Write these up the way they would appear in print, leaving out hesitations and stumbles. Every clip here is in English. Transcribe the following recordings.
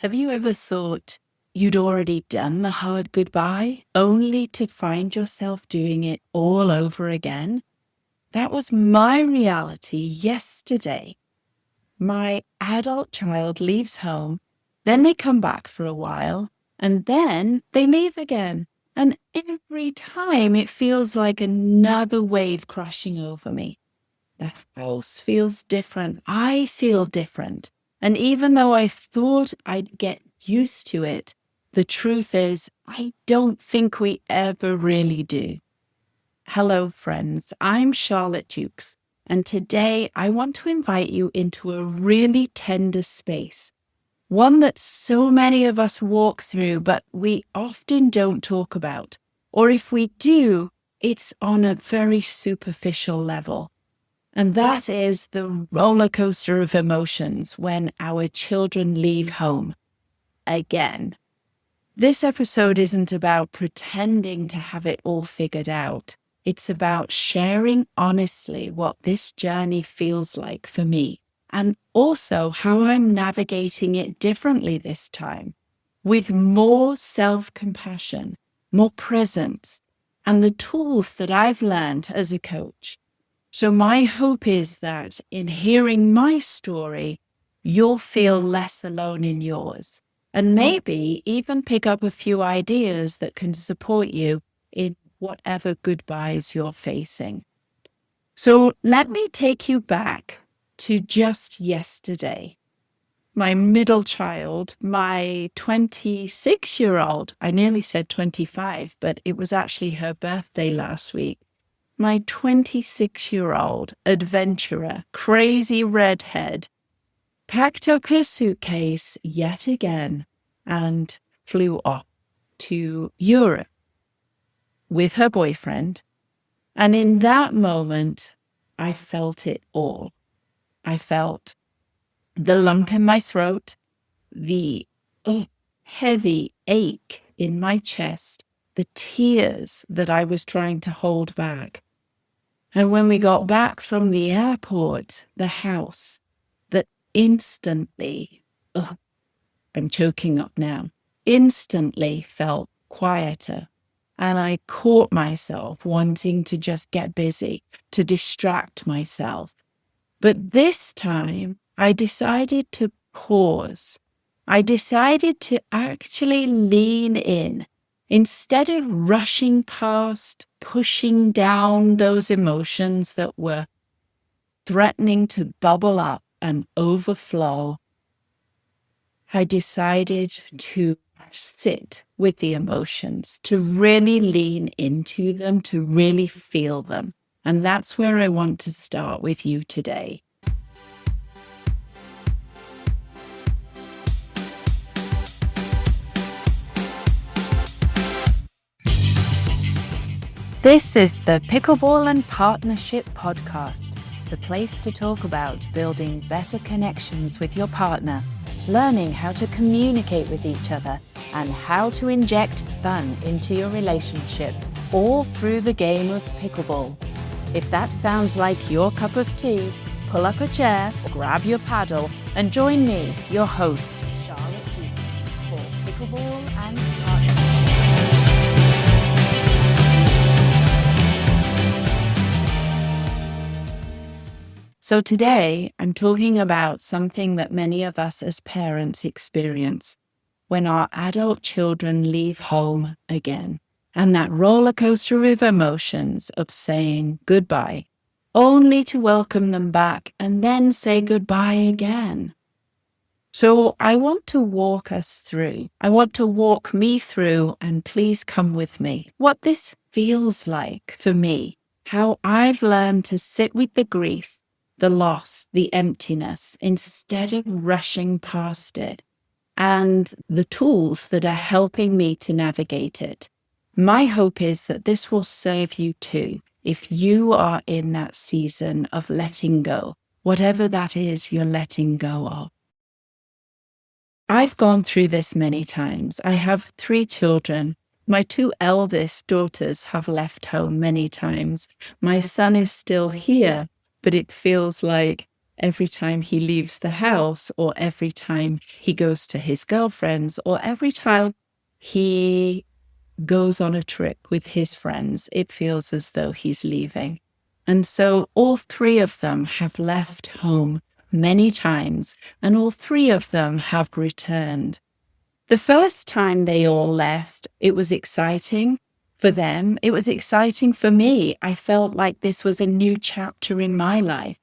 Have you ever thought you'd already done the hard goodbye, only to find yourself doing it all over again? That was my reality yesterday. My adult child leaves home, then they come back for a while, and then they leave again. And every time it feels like another wave crashing over me. The house feels different. I feel different. And even though I thought I'd get used to it, the truth is, I don't think we ever really do. Hello, friends. I'm Charlotte Jukes, and today I want to invite you into a really tender space, one that so many of us walk through, but we often don't talk about. Or if we do, it's on a very superficial level. And that is the roller coaster of emotions when our children leave home again. This episode isn't about pretending to have it all figured out. It's about sharing honestly what this journey feels like for me, and also how I'm navigating it differently this time, with more self-compassion, more presence, and the tools that I've learned as a coach. So my hope is that in hearing my story, you'll feel less alone in yours, and maybe even pick up a few ideas that can support you in whatever goodbyes you're facing. So let me take you back to just yesterday. My middle child, my 26-year-old, I nearly said 25, but it was actually her birthday last week. My 26-year-old adventurer, crazy redhead, packed up her suitcase yet again and flew off to Europe with her boyfriend. And in that moment, I felt it all. I felt the lump in my throat, the heavy ache in my chest, the tears that I was trying to hold back. And when we got back from the airport, the house that instantly, I'm choking up now, instantly felt quieter. And I caught myself wanting to just get busy, to distract myself. But this time, I decided to pause. I decided to actually lean in. Instead of rushing past, pushing down those emotions that were threatening to bubble up and overflow, I decided to sit with the emotions, to really lean into them, to really feel them. And that's where I want to start with you today. This is the Pickleball and Partnership Podcast, the place to talk about building better connections with your partner, learning how to communicate with each other, and how to inject fun into your relationship, all through the game of pickleball. If that sounds like your cup of tea, pull up a chair, grab your paddle, and join me, your host, Charlotte Jukes, for Pickleball and Partnership. So today, I'm talking about something that many of us as parents experience when our adult children leave home again, and that roller coaster of emotions of saying goodbye, only to welcome them back and then say goodbye again. So I want to walk us through. I want to walk me through, and please come with me, what this feels like for me, how I've learned to sit with the grief, the loss, the emptiness, instead of rushing past it, and the tools that are helping me to navigate it. My hope is that this will serve you too, if you are in that season of letting go, whatever that is you're letting go of. I've gone through this many times. I have 3 children. My 2 eldest daughters have left home many times. My son is still here, but it feels like every time he leaves the house, or every time he goes to his girlfriend's, or every time he goes on a trip with his friends, it feels as though he's leaving. And so all three of them have left home many times, and all three of them have returned. The first time they all left, it was exciting for them. It was exciting for me. I felt like this was a new chapter in my life.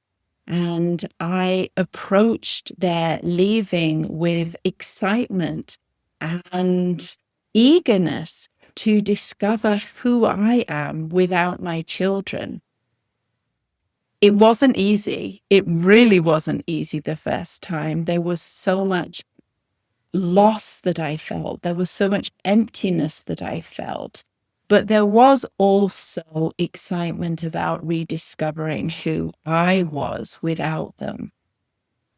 And I approached their leaving with excitement and eagerness to discover who I am without my children. It wasn't easy. It really wasn't easy the first time. There was so much loss that I felt. There was so much emptiness that I felt. But there was also excitement about rediscovering who I was without them,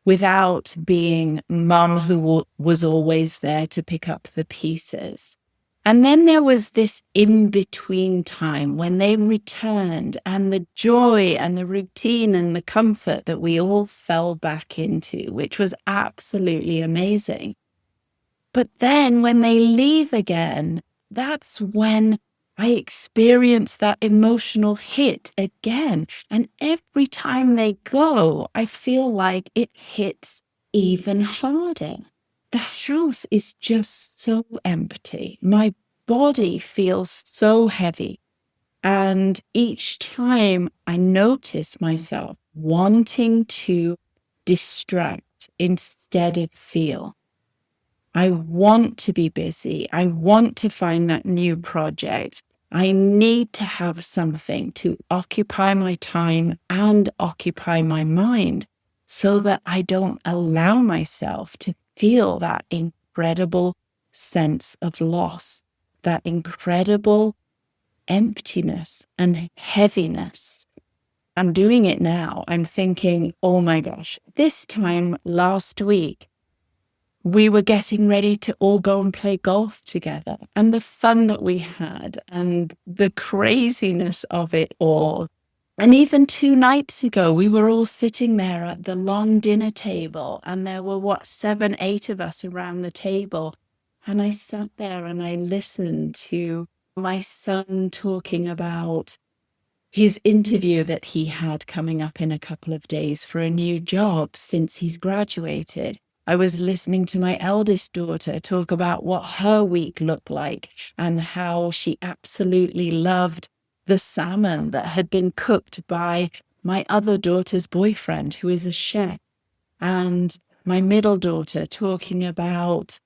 without being mum who was always there to pick up the pieces. And then there was this in-between time when they returned, and the joy and the routine and the comfort that we all fell back into, which was absolutely amazing. But then when they leave again, that's when I experience that emotional hit again. And every time they go, I feel like it hits even harder. The house is just so empty. My body feels so heavy. And each time I notice myself wanting to distract instead of feel. I want to be busy. I want to find that new project. I need to have something to occupy my time and occupy my mind so that I don't allow myself to feel that incredible sense of loss, that incredible emptiness and heaviness. I'm doing it now. I'm thinking, oh my gosh, this time last week, we were getting ready to all go and play golf together, and the fun that we had and the craziness of it all. And even 2 nights ago, we were all sitting there at the long dinner table, and there were, 7, 8 of us around the table. And I sat there and I listened to my son talking about his interview that he had coming up in a couple of days for a new job since he's graduated. I was listening to my eldest daughter talk about what her week looked like and how she absolutely loved the salmon that had been cooked by my other daughter's boyfriend, who is a chef. And my middle daughter talking about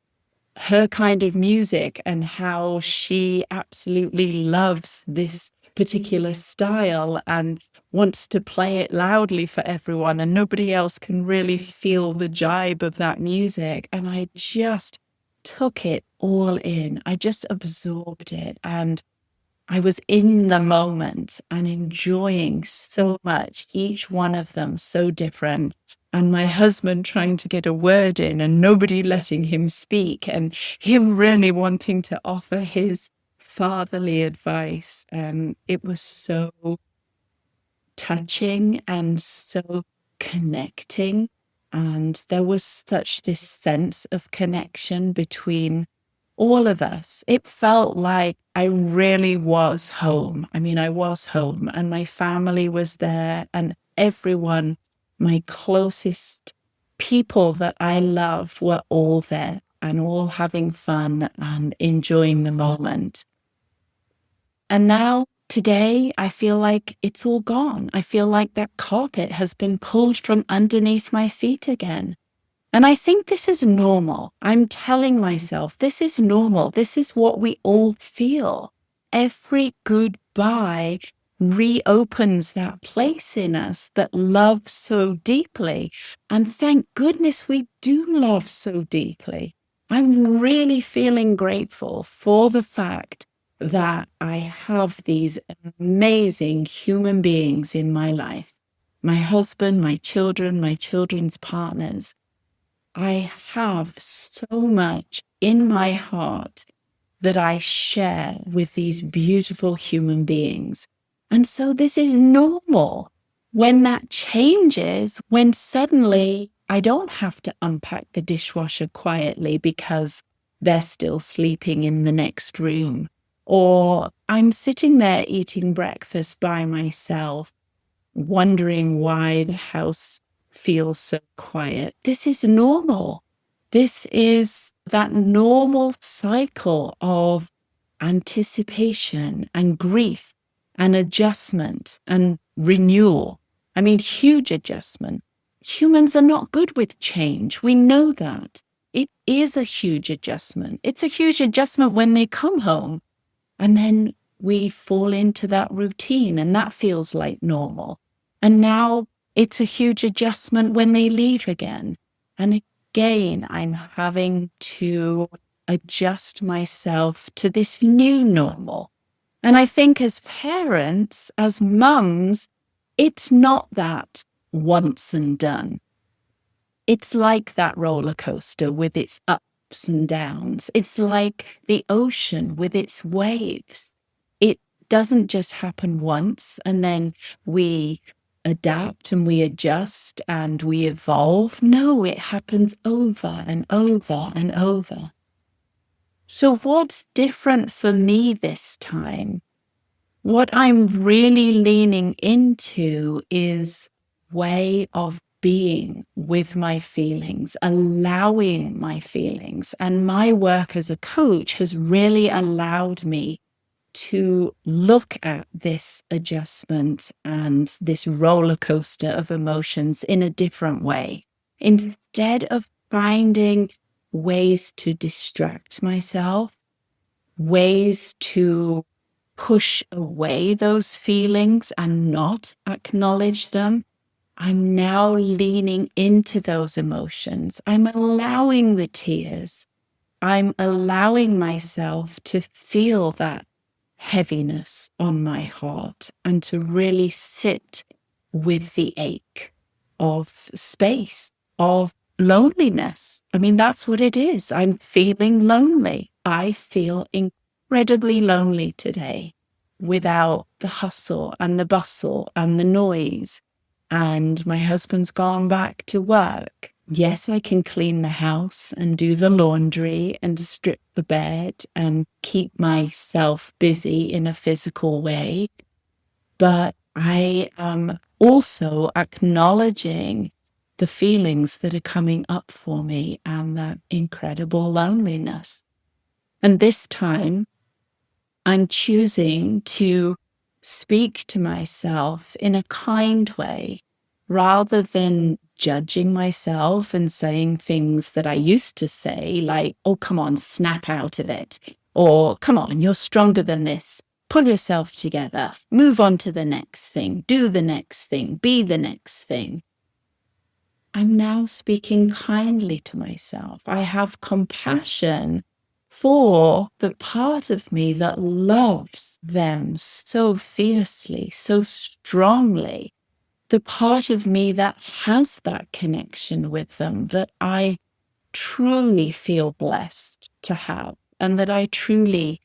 her kind of music and how she absolutely loves this particular style and wants to play it loudly for everyone, and nobody else can really feel the jibe of that music. And I just took it all in. I just absorbed it, and I was in the moment and enjoying so much, each one of them so different. And my husband trying to get a word in and nobody letting him speak, and him really wanting to offer his fatherly advice. And it was so touching and so connecting. And there was such this sense of connection between all of us. It felt like I really was home. I mean, I was home, and my family was there, and everyone, my closest people that I love, were all there and all having fun and enjoying the moment. And now today, I feel like it's all gone. I feel like that carpet has been pulled from underneath my feet again. And I think this is normal. I'm telling myself this is normal. This is what we all feel. Every goodbye reopens that place in us that loves so deeply. And thank goodness we do love so deeply. I'm really feeling grateful for the fact that I have these amazing human beings in my life. My husband, my children, my children's partners. I have so much in my heart that I share with these beautiful human beings. And so this is normal. When that changes, when suddenly I don't have to unpack the dishwasher quietly because they're still sleeping in the next room, or I'm sitting there eating breakfast by myself, wondering why the house feels so quiet. This is normal. This is that normal cycle of anticipation and grief and adjustment and renewal. I mean, huge adjustment. Humans are not good with change. We know that. It is a huge adjustment. It's a huge adjustment when they come home, and then we fall into that routine and that feels like normal. And now it's a huge adjustment when they leave again. And again, I'm having to adjust myself to this new normal. And I think as parents, as mums, it's not that once and done. It's like that roller coaster with its ups and downs. It's like the ocean with its waves. It doesn't just happen once and then we adapt and we adjust and we evolve. No, it happens over and over and over. So what's different for me this time? What I'm really leaning into is way of being with my feelings, allowing my feelings. And my work as a coach has really allowed me to look at this adjustment and this roller coaster of emotions in a different way. Instead of finding ways to distract myself, ways to push away those feelings and not acknowledge them, I'm now leaning into those emotions. I'm allowing the tears. I'm allowing myself to feel that heaviness on my heart and to really sit with the ache of space, of loneliness. I mean, that's what it is. I'm feeling lonely. I feel incredibly lonely today without the hustle and the bustle and the noise. And my husband's gone back to work. Yes, I can clean the house and do the laundry and strip the bed and keep myself busy in a physical way. But I am also acknowledging the feelings that are coming up for me and that incredible loneliness. And this time, I'm choosing to speak to myself in a kind way rather than judging myself and saying things that I used to say, like, oh, come on, snap out of it. Or, come on, you're stronger than this. Pull yourself together. Move on to the next thing. Do the next thing. Be the next thing. I'm now speaking kindly to myself. I have compassion for the part of me that loves them so fiercely, so strongly. The part of me that has that connection with them that I truly feel blessed to have and that I truly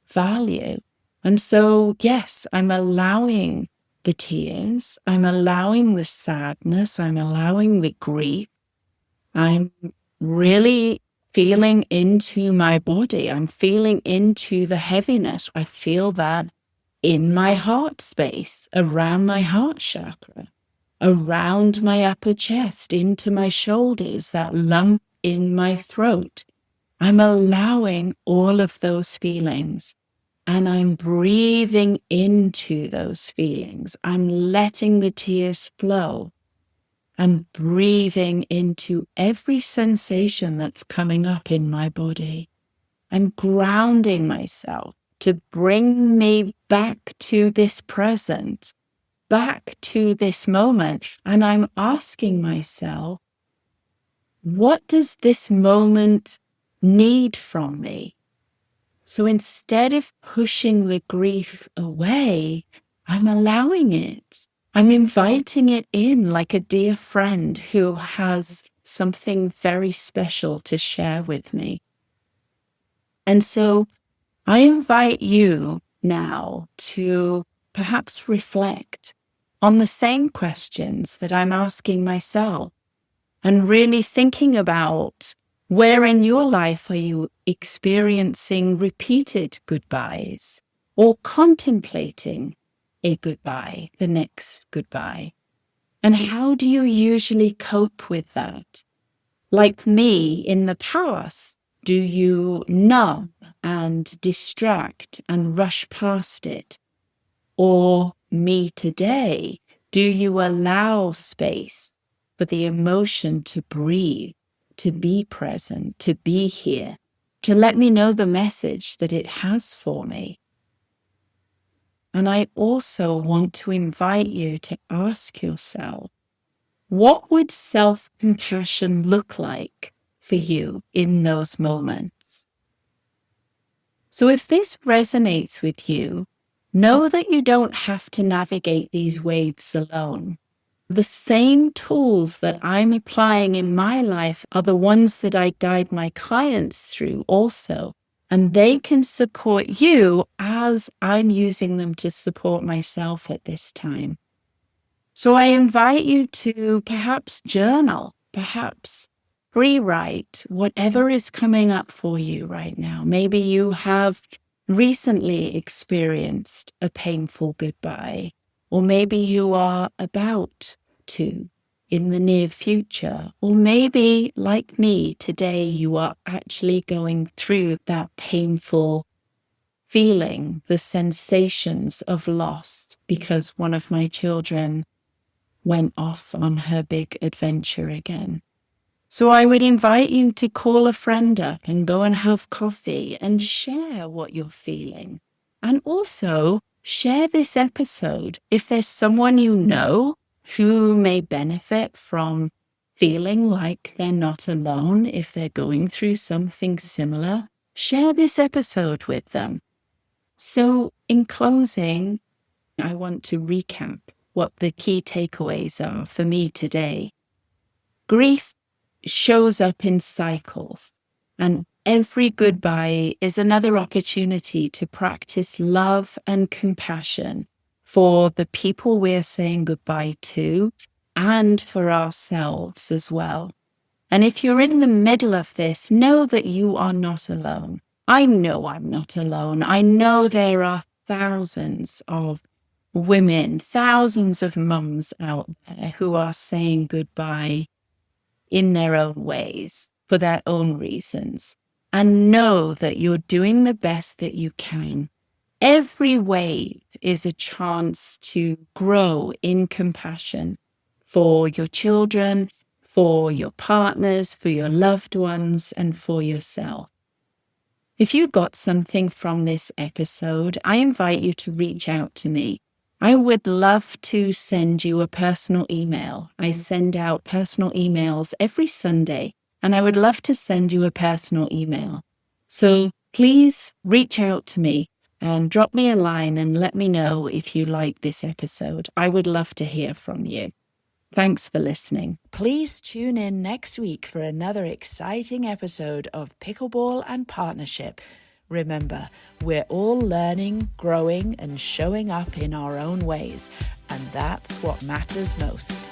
value. And so, yes, I'm allowing the tears, I'm allowing the sadness, I'm allowing the grief. I'm really feeling into my body. I'm feeling into the heaviness. I feel that in my heart space, around my heart chakra, around my upper chest, into my shoulders, that lump in my throat. I'm allowing all of those feelings and I'm breathing into those feelings. I'm letting the tears flow. I'm breathing into every sensation that's coming up in my body. I'm grounding myself to bring me back to this present, back to this moment. And I'm asking myself, what does this moment need from me? So instead of pushing the grief away, I'm allowing it. I'm inviting it in like a dear friend who has something very special to share with me. And so I invite you now to perhaps reflect on the same questions that I'm asking myself, and really thinking about where in your life are you experiencing repeated goodbyes or contemplating a goodbye, the next goodbye. And how do you usually cope with that? Like me in the past, do you numb and distract and rush past it? Or me today, do you allow space for the emotion to breathe, to be present, to be here, to let me know the message that it has for me? And I also want to invite you to ask yourself, what would self-compassion look like for you in those moments? So if this resonates with you, know that you don't have to navigate these waves alone. The same tools that I'm applying in my life are the ones that I guide my clients through also. And they can support you as I'm using them to support myself at this time. So I invite you to perhaps journal, perhaps rewrite whatever is coming up for you right now. Maybe you have recently experienced a painful goodbye, or maybe you are about to in the near future, or maybe like me today, you are actually going through that painful feeling, the sensations of loss because one of my children went off on her big adventure again. So I would invite you to call a friend up and go and have coffee and share what you're feeling. And also share this episode. If there's someone you know who may benefit from feeling like they're not alone, if they're going through something similar, share this episode with them. So in closing, I want to recap what the key takeaways are for me today. Grief shows up in cycles, and every goodbye is another opportunity to practice love and compassion for the people we're saying goodbye to and for ourselves as well. And if you're in the middle of this, know that you are not alone. I know I'm not alone. I know there are thousands of women, thousands of mums out there who are saying goodbye in their own ways for their own reasons. And know that you're doing the best that you can. Every wave is a chance to grow in compassion for your children, for your partners, for your loved ones, and for yourself. If you got something from this episode, I invite you to reach out to me. I would love to send you a personal email. I send out personal emails every Sunday, and I would love to send you a personal email. So please reach out to me and drop me a line and let me know if you like this episode. I would love to hear from you. Thanks for listening. Please tune in next week for another exciting episode of Pickleball and Partnership. Remember, we're all learning, growing, and showing up in our own ways, and that's what matters most.